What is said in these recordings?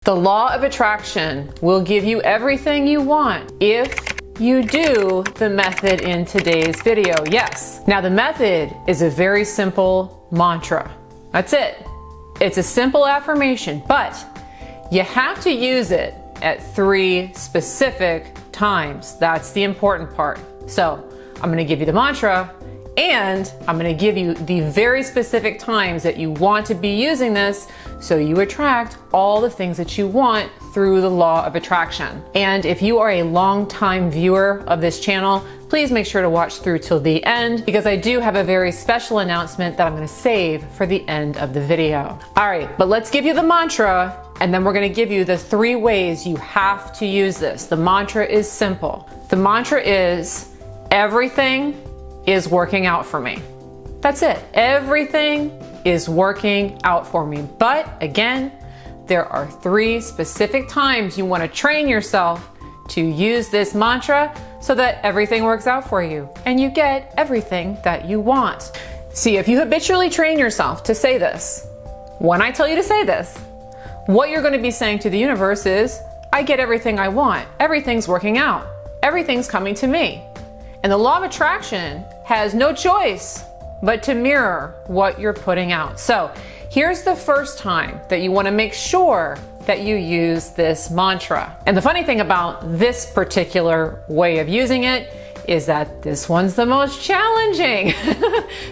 The law of attraction will give you everything you want if you do the method in today's video. Yes. Now the method is a very simple mantra. That's it. It's a simple affirmation, but you have to use it at 3 specific times. That's the important part. So I'm going to give you the mantra, and I'm going to give you the very specific times that you want to be using this so you attract all the things that you want through the law of attraction. And if you are a long-time viewer of this channel, please make sure to watch through till the end, because I do have a very special announcement that I'm going to save for the end of the video. All right, but let's give you the mantra, and then we're going to give you the 3 ways you have to use this. The mantra is simple. The mantra is, everything is working out for me. That's it. Everything is working out for me. But again, there are 3 specific times you want to train yourself to use this mantra so that everything works out for you and you get everything that you want. See, if you habitually train yourself to say this, when I tell you to say this, what you're going to be saying to the universe is, I get everything I want. Everything's working out. Everything's coming to me. And the law of attraction has no choice but to mirror what you're putting out. So here's the first time that you want to make sure that you use this mantra. And the funny thing about this particular way of using it is that this one's the most challenging.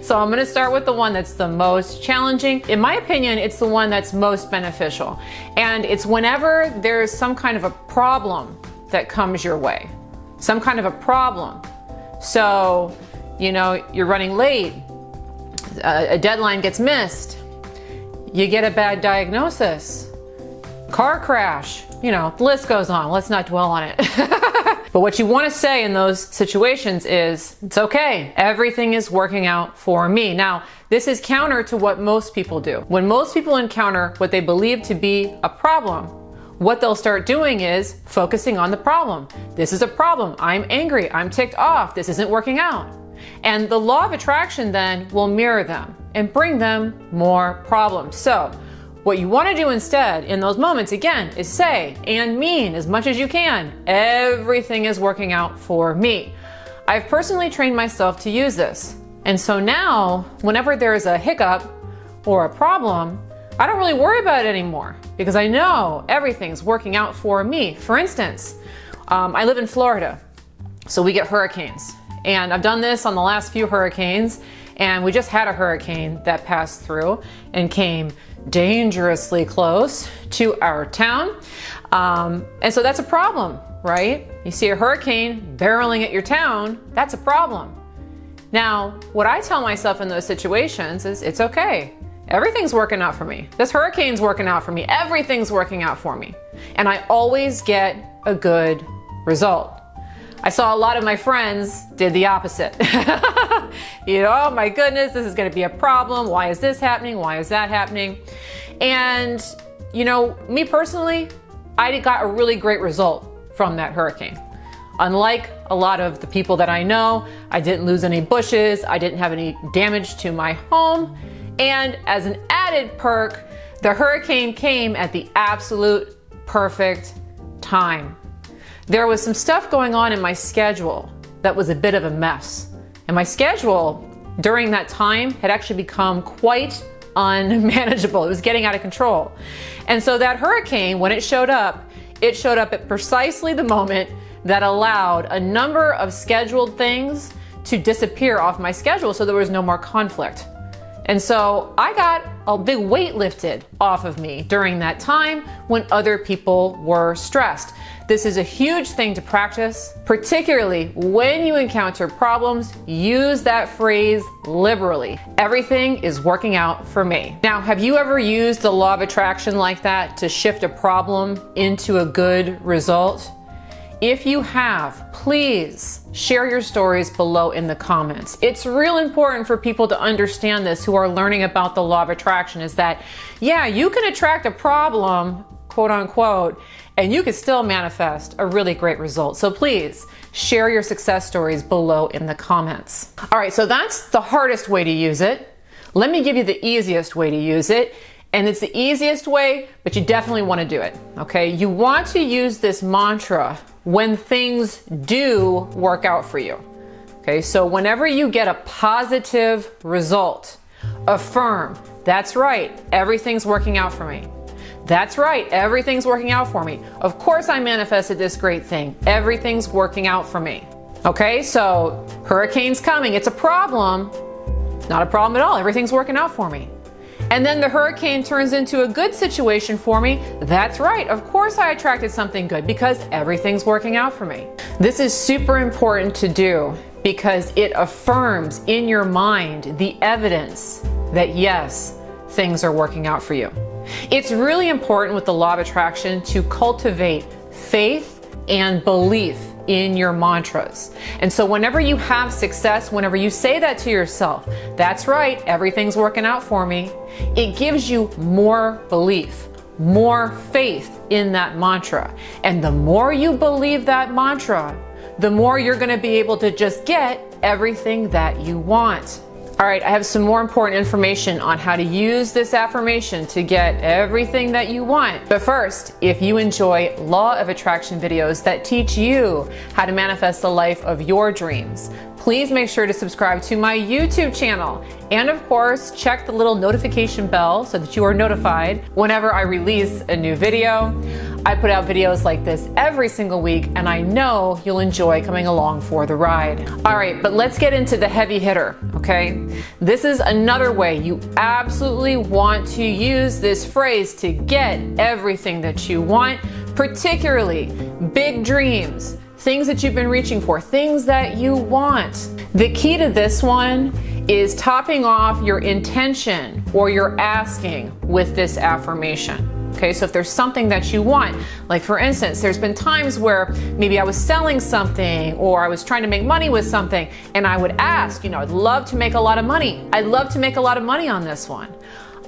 So I'm going to start with the one that's the most challenging. In my opinion, it's the one that's most beneficial. And it's whenever there's some kind of a problem that comes your way. Some kind of a problem. So, you know, you're running late, a deadline gets missed, you get a bad diagnosis, car crash, you know, the list goes on. Let's not dwell on it. But what you want to say in those situations is, it's okay. Everything is working out for me. Now, this is counter to what most people do. When most people encounter what they believe to be a problem, what they'll start doing is focusing on the problem. This is a problem. I'm angry. I'm ticked off. This isn't working out. And the law of attraction then will mirror them and bring them more problems. So what you want to do instead in those moments, again, is say and mean as much as you can, everything is working out for me. I've personally trained myself to use this. And so now, whenever there's a hiccup or a problem, I don't really worry about it anymore because I know everything's working out for me. For instance, I live in Florida, so we get hurricanes. And I've done this on the last few hurricanes, and we just had a hurricane that passed through and came dangerously close to our town. And so that's a problem, right? You see a hurricane barreling at your town, that's a problem. Now, what I tell myself in those situations is, it's okay. Everything's working out for me. This hurricane's working out for me. Everything's working out for me. And I always get a good result. I saw a lot of my friends did the opposite. You know, oh my goodness, this is going to be a problem. Why is this happening? Why is that happening? And, you know, me personally, I got a really great result from that hurricane. Unlike a lot of the people that I know, I didn't lose any bushes. I didn't have any damage to my home. And as an added perk, the hurricane came at the absolute perfect time. There was some stuff going on in my schedule that was a bit of a mess. And my schedule during that time had actually become quite unmanageable. It was getting out of control. And so that hurricane, when it showed up at precisely the moment that allowed a number of scheduled things to disappear off my schedule, so there was no more conflict. And so I got a big weight lifted off of me during that time when other people were stressed. This is a huge thing to practice, particularly when you encounter problems. Use that phrase liberally. Everything is working out for me. Now, have you ever used the law of attraction like that to shift a problem into a good result? If you have, please share your stories below in the comments. It's real important for people to understand this who are learning about the law of attraction, is that, yeah, you can attract a problem, quote unquote, and you can still manifest a really great result. So please share your success stories below in the comments. All right, so that's the hardest way to use it. Let me give you the easiest way to use it. And it's the easiest way, but you definitely want to do it, okay? You want to use this mantra when things do work out for you, okay? So whenever you get a positive result, affirm, that's right, everything's working out for me. That's right, everything's working out for me. Of course I manifested this great thing. Everything's working out for me. Okay, so hurricane's coming. It's a problem. Not a problem at all. Everything's working out for me. And then the hurricane turns into a good situation for me. That's right. Of course I attracted something good because everything's working out for me. This is super important to do because it affirms in your mind the evidence that yes, things are working out for you. It's really important with the law of attraction to cultivate faith and belief in your mantras. And so whenever you have success, whenever you say that to yourself, that's right, everything's working out for me, it gives you more belief, more faith in that mantra. And the more you believe that mantra, the more you're going to be able to just get everything that you want. All right, I have some more important information on how to use this affirmation to get everything that you want. But first, if you enjoy law of attraction videos that teach you how to manifest the life of your dreams, please make sure to subscribe to my YouTube channel. And of course, check the little notification bell so that you are notified whenever I release a new video. I put out videos like this every single week, and I know you'll enjoy coming along for the ride. All right, but let's get into the heavy hitter, okay? This is another way you absolutely want to use this phrase to get everything that you want, particularly big dreams, things that you've been reaching for, things that you want. The key to this one is topping off your intention or your asking with this affirmation. Okay, so if there's something that you want, like for instance, there's been times where maybe I was selling something or I was trying to make money with something, and I would ask, I'd love to make a lot of money. I'd love to make a lot of money on this one.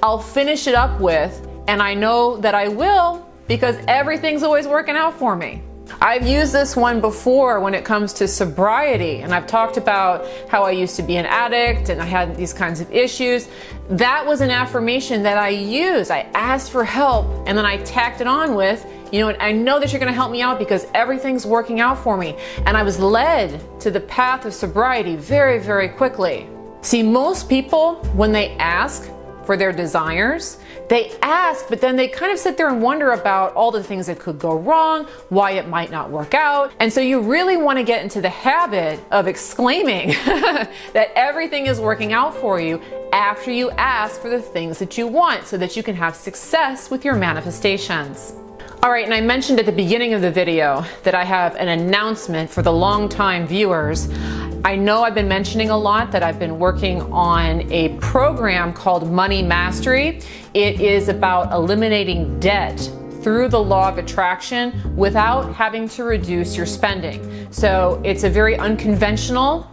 I'll finish it up with, and I know that I will because everything's always working out for me. I've used this one before when it comes to sobriety, and I've talked about how I used to be an addict and I had these kinds of issues. That was an affirmation that I used. I asked for help and then I tacked it on with, I know that you're going to help me out because everything's working out for me. And I was led to the path of sobriety very, very quickly. See, most people, when they ask for their desires, they ask, but then they kind of sit there and wonder about all the things that could go wrong, why it might not work out. And so you really want to get into the habit of exclaiming that everything is working out for you after you ask for the things that you want so that you can have success with your manifestations. All right, and I mentioned at the beginning of the video that I have an announcement for the long-time viewers. I know I've been mentioning a lot that I've been working on a program called Money Mastery. It is about eliminating debt through the law of attraction without having to reduce your spending. So it's a very unconventional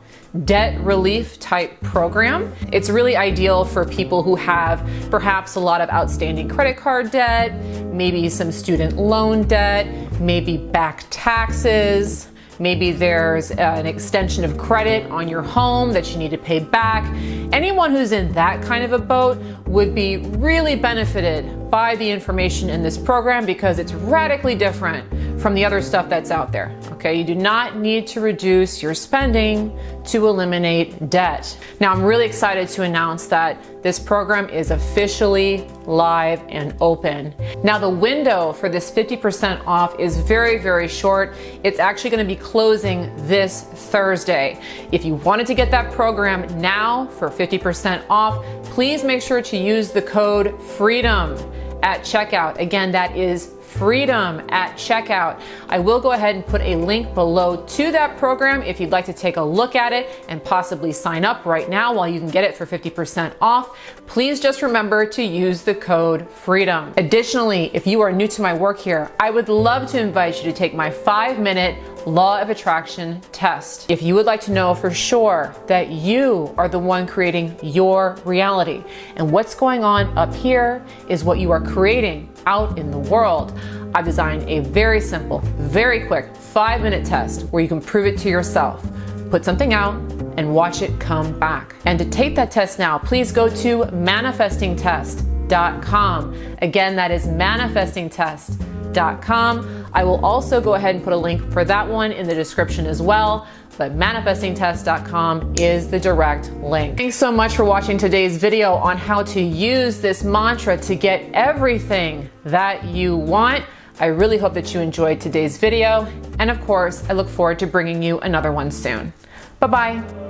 debt relief type program. It's really ideal for people who have perhaps a lot of outstanding credit card debt, maybe some student loan debt, maybe back taxes, maybe there's an extension of credit on your home that you need to pay back. Anyone who's in that kind of a boat would be really benefited by the information in this program because it's radically different from the other stuff that's out there. Okay, you do not need to reduce your spending to eliminate debt. Now, I'm really excited to announce that this program is officially live and open. Now, the window for this 50% off is very, very short. It's actually going to be closing this Thursday. If you wanted to get that program now for 50% off, please make sure to use the code FREEDOM at checkout. Again, that is FREEDOM at checkout. I will go ahead and put a link below to that program if you'd like to take a look at it and possibly sign up right now while you can get it for 50% off. Please just remember to use the code FREEDOM. Additionally, if you are new to my work here, I would love to invite you to take my 5-minute law of attraction test. If you would like to know for sure that you are the one creating your reality and what's going on up here is what you are creating out in the world, I've designed a very simple, very quick 5-minute test where you can prove it to yourself. Put something out and watch it come back. And to take that test now, please go to manifestingtest.com manifestingtest.com. Again, that is manifestingtest.com. I will also go ahead and put a link for that one in the description as well, but manifestingtest.com is the direct link. Thanks so much for watching today's video on how to use this mantra to get everything that you want. I really hope that you enjoyed today's video, and of course, I look forward to bringing you another one soon. Bye-bye.